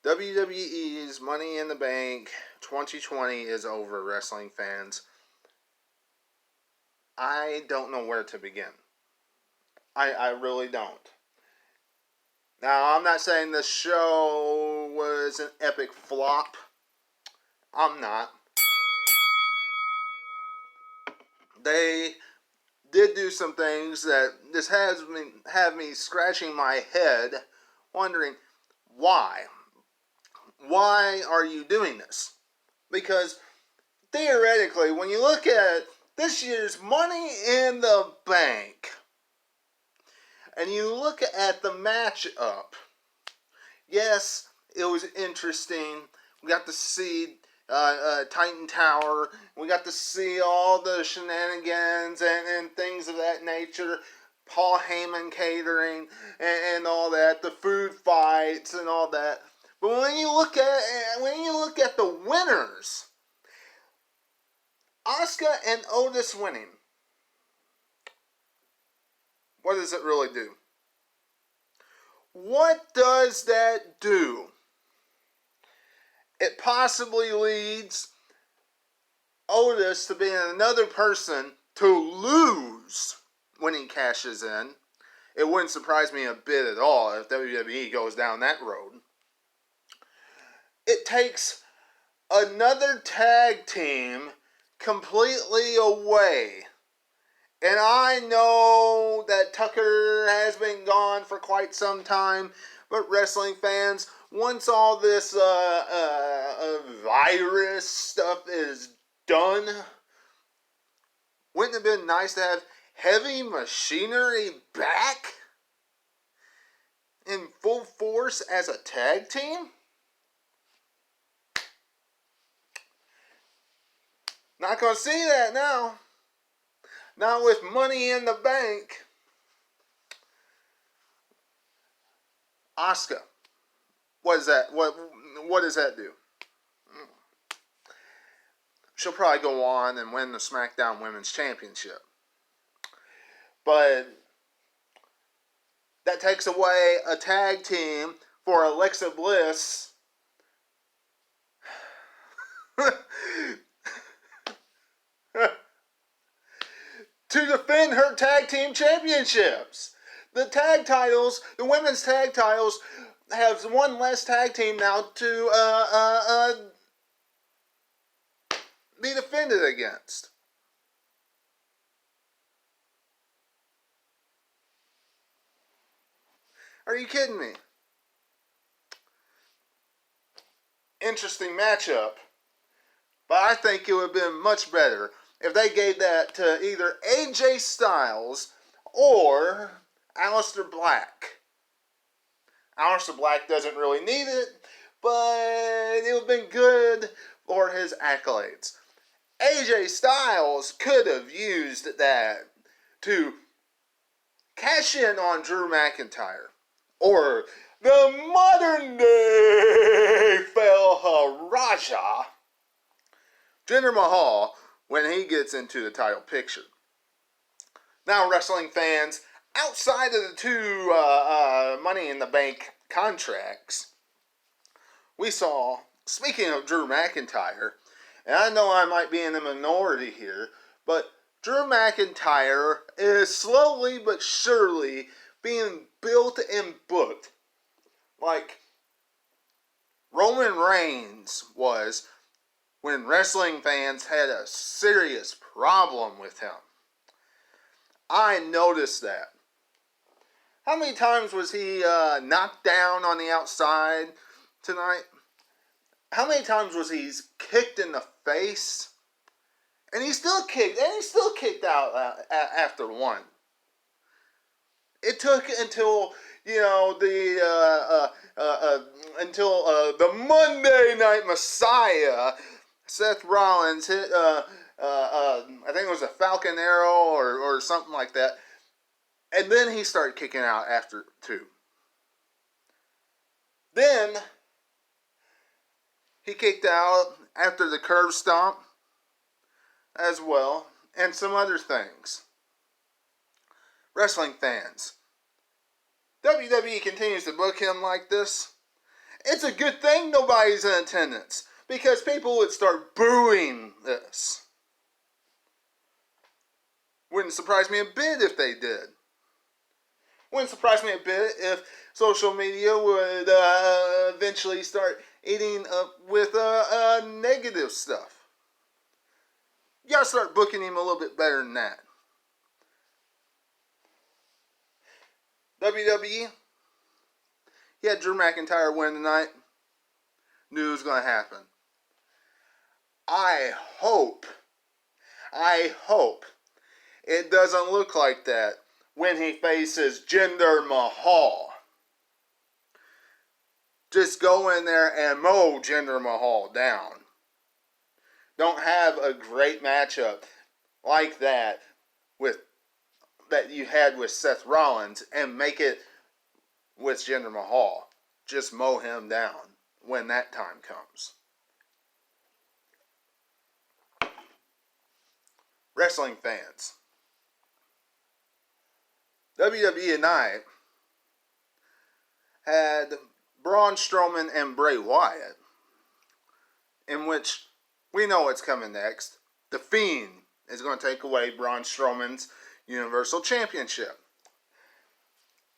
WWE's Money in the Bank 2020 is over, wrestling fans. I don't know where to begin. I really don't. Now, I'm not saying the show was an epic flop. I'm not. They did do some things that this has have me scratching my head, wondering why. Why are you doing this? Because theoretically, when you look at this year's Money in the Bank, and you look at the matchup, yes, it was interesting. We got to see Titan Tower. We got to see all the shenanigans and things of that nature. Paul Heyman catering and all that. The food fights and all that. But when you look at the winners, Asuka and Otis winning, what does it really do? What does that do? It possibly leads Otis to being another person to lose when he cashes in. It wouldn't surprise me a bit at all if WWE goes down that road. It takes another tag team completely away. And I know that Tucker has been gone for quite some time, but wrestling fans, once all this virus stuff is done, wouldn't it have been nice to have Heavy Machinery back in full force as a tag team? Not gonna see that now. Not with Money in the Bank. Asuka. What is that? What does that do? She'll probably go on and win the SmackDown Women's Championship. But that takes away a tag team for Alexa Bliss to defend her tag team championships. The tag titles, the women's tag titles, have one less tag team now to be defended against. Are you kidding me? Interesting matchup, but I think it would have been much better if they gave that to either AJ Styles or Aleister Black. Aleister Black doesn't really need it, but it would have been good for his accolades. AJ Styles could have used that to cash in on Drew McIntyre. Or the modern day Felharaja, Jinder Mahal, when he gets into the title picture. Now, wrestling fans, outside of the two Money in the Bank contracts, we saw, speaking of Drew McIntyre, and I know I might be in the minority here, but Drew McIntyre is slowly but surely being built and booked like Roman Reigns was when wrestling fans had a serious problem with him. I noticed that. How many times was he knocked down on the outside tonight? How many times was he kicked in the face? And he still kicked out after one. It took until the Monday Night Messiah, Seth Rollins hit I think it was a Falcon Arrow or something like that, and then he started kicking out after two. Then he kicked out after the curb stomp as well, and some other things. Wrestling fans, WWE continues to book him like this, It's a good thing nobody's in attendance, because people would start booing this. Wouldn't surprise me a bit if they did. Wouldn't surprise me a bit if social media would eventually start eating up with negative stuff. You gotta start booking him a little bit better than that. WWE, he had Drew McIntyre win tonight. Knew it was gonna happen. I hope it doesn't look like that when he faces Jinder Mahal. Just go in there and mow Jinder Mahal down. Don't have a great matchup like that you had with Seth Rollins and make it with Jinder Mahal. Just mow him down when that time comes. Wrestling fans, WWE tonight had Braun Strowman and Bray Wyatt, in which we know what's coming next. The Fiend is going to take away Braun Strowman's Universal Championship.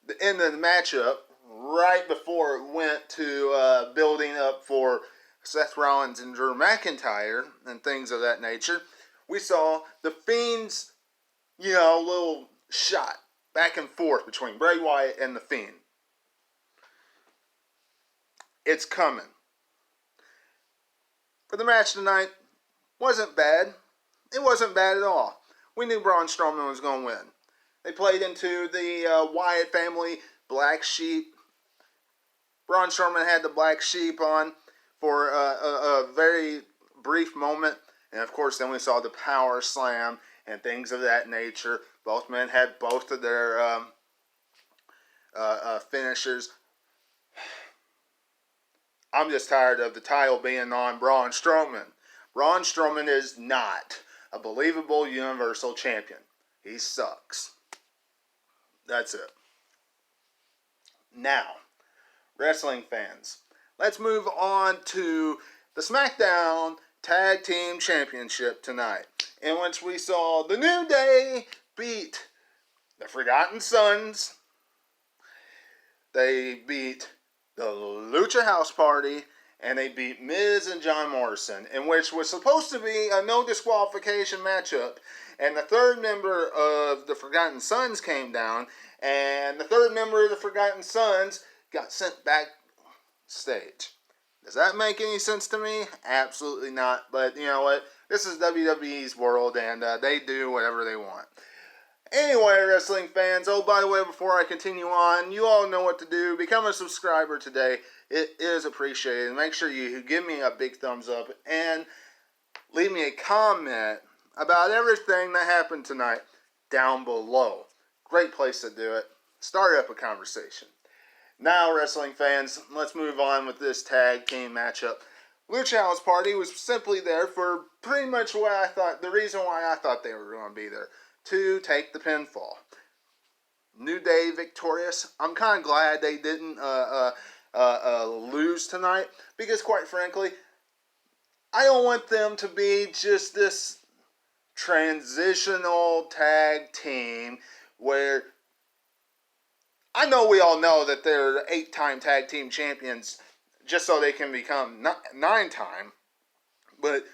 The end of the matchup, right before it went to building up for Seth Rollins and Drew McIntyre and things of that nature, we saw the Fiend's, little shot back and forth between Bray Wyatt and the Fiend. It's coming. For the match tonight, wasn't bad. It wasn't bad at all. We knew Braun Strowman was going to win. They played into the Wyatt family black sheep. Braun Strowman had the black sheep on for a very brief moment. And of course, then we saw the power slam and things of that nature. Both men had both of their finishers. I'm just tired of the title being on Braun Strowman. Braun Strowman is not a believable Universal Champion. He sucks. That's it. Now, wrestling fans, let's move on to the SmackDown Tag Team Championship tonight, in which we saw the New Day beat the Forgotten Sons. They beat the Lucha House Party, and they beat Miz and John Morrison, in which was supposed to be a no disqualification matchup. And the third member of the Forgotten Sons came down, and the third member of the Forgotten Sons got sent backstage. Does that make any sense to me? Absolutely not. But you know what? This is WWE's world, and they do whatever they want. Anyway, wrestling fans, oh, by the way, before I continue on, you all know what to do. Become a subscriber today. It is appreciated. Make sure you give me a big thumbs up and leave me a comment about everything that happened tonight down below. Great place to do it. Start up a conversation. Now, wrestling fans, let's move on with this tag team matchup. Lucha House Party was simply there for pretty much what I thought, the reason why I thought they were going to be there. To take the pinfall. New Day victorious. I'm kind of glad they didn't lose tonight, because quite frankly, I don't want them to be just this transitional tag team where I know we all know that they're 8-time tag team champions just so they can become 9-time, but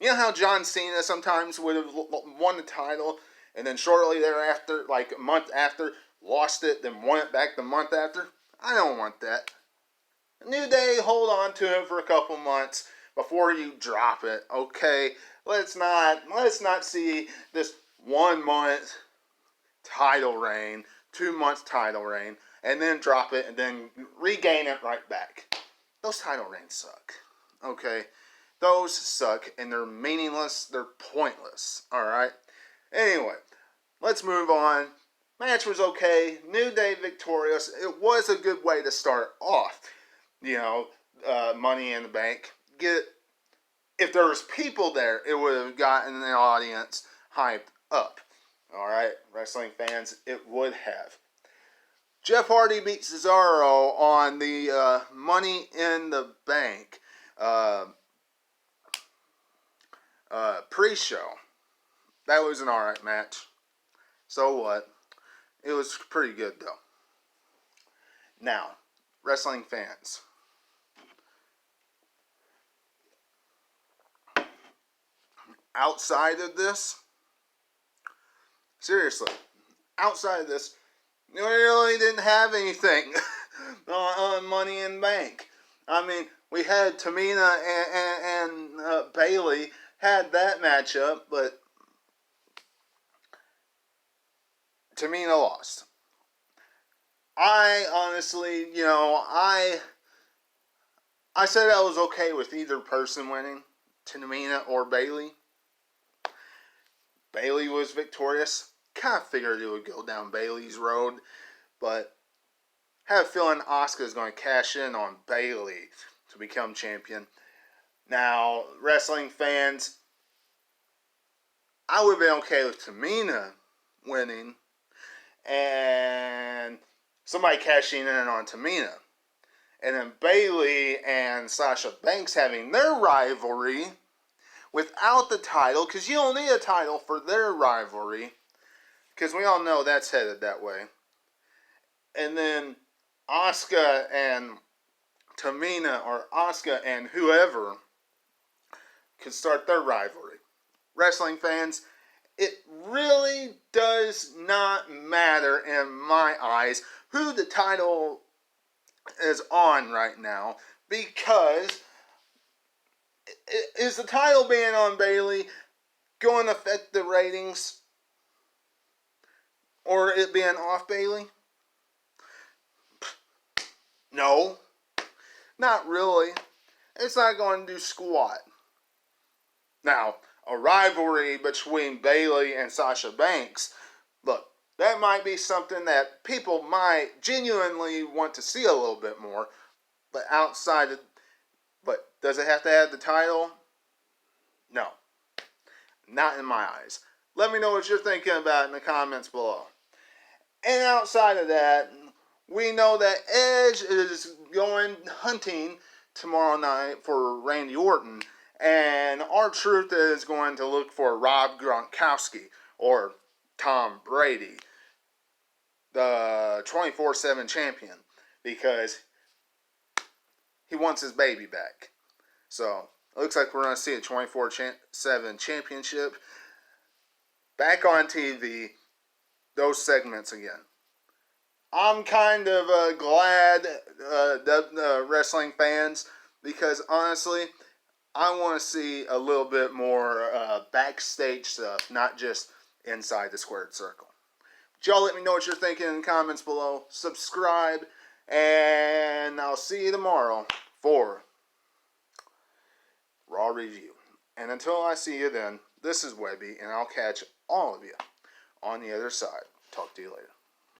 you know how John Cena sometimes would have won the title and then shortly thereafter, like a month after, lost it, then won it back the month after? I don't want that. New Day, hold on to it for a couple months before you drop it, okay? Let's not see this 1 month title reign, 2 months title reign, and then drop it and then regain it right back. Those title reigns suck, okay? Those suck, and they're meaningless, they're pointless, alright? Anyway, let's move on. Match was okay. New Day victorious. It was a good way to start off, Money in the Bank. If there was people there, it would have gotten the audience hyped up. Alright, wrestling fans, it would have. Jeff Hardy beat Cesaro on the Money in the Bank pre-show. That was an alright match. So what? It was pretty good though. Now, wrestling fans. Outside of this, seriously, outside of this, we really didn't have anything on Money in the Bank. I mean, we had Tamina and Bailey had that matchup, but Tamina lost. I honestly, I said I was okay with either person winning, Tamina or Bailey. Bailey was victorious. Kind of figured it would go down Bailey's road, but I have a feeling Asuka is going to cash in on Bailey to become champion. Now, wrestling fans, I would have been okay with Tamina winning and somebody cashing in on Tamina. And then Bailey and Sasha Banks having their rivalry without the title, because you don't need a title for their rivalry, because we all know that's headed that way. And then Asuka and Tamina, or Asuka and whoever, could start their rivalry. Wrestling fans, it really does not matter in my eyes who the title is on right now, because is the title being on Bailey going to affect the ratings, or it being off Bailey? No, not really. It's not going to do squat. Now, a rivalry between Bailey and Sasha Banks, look, that might be something that people might genuinely want to see a little bit more, but but does it have to have the title? No, not in my eyes. Let me know what you're thinking about in the comments below. And outside of that, we know that Edge is going hunting tomorrow night for Randy Orton, and R-Truth is going to look for Rob Gronkowski, or Tom Brady, the 24/7 champion, because he wants his baby back. So, it looks like we're going to see a 24/7 championship back on TV, those segments again. I'm kind of glad the wrestling fans, because honestly, I want to see a little bit more backstage stuff, not just inside the squared circle. But y'all let me know what you're thinking in the comments below. Subscribe, and I'll see you tomorrow for Raw Review. And until I see you then, this is Webby, and I'll catch all of you on the other side. Talk to you later.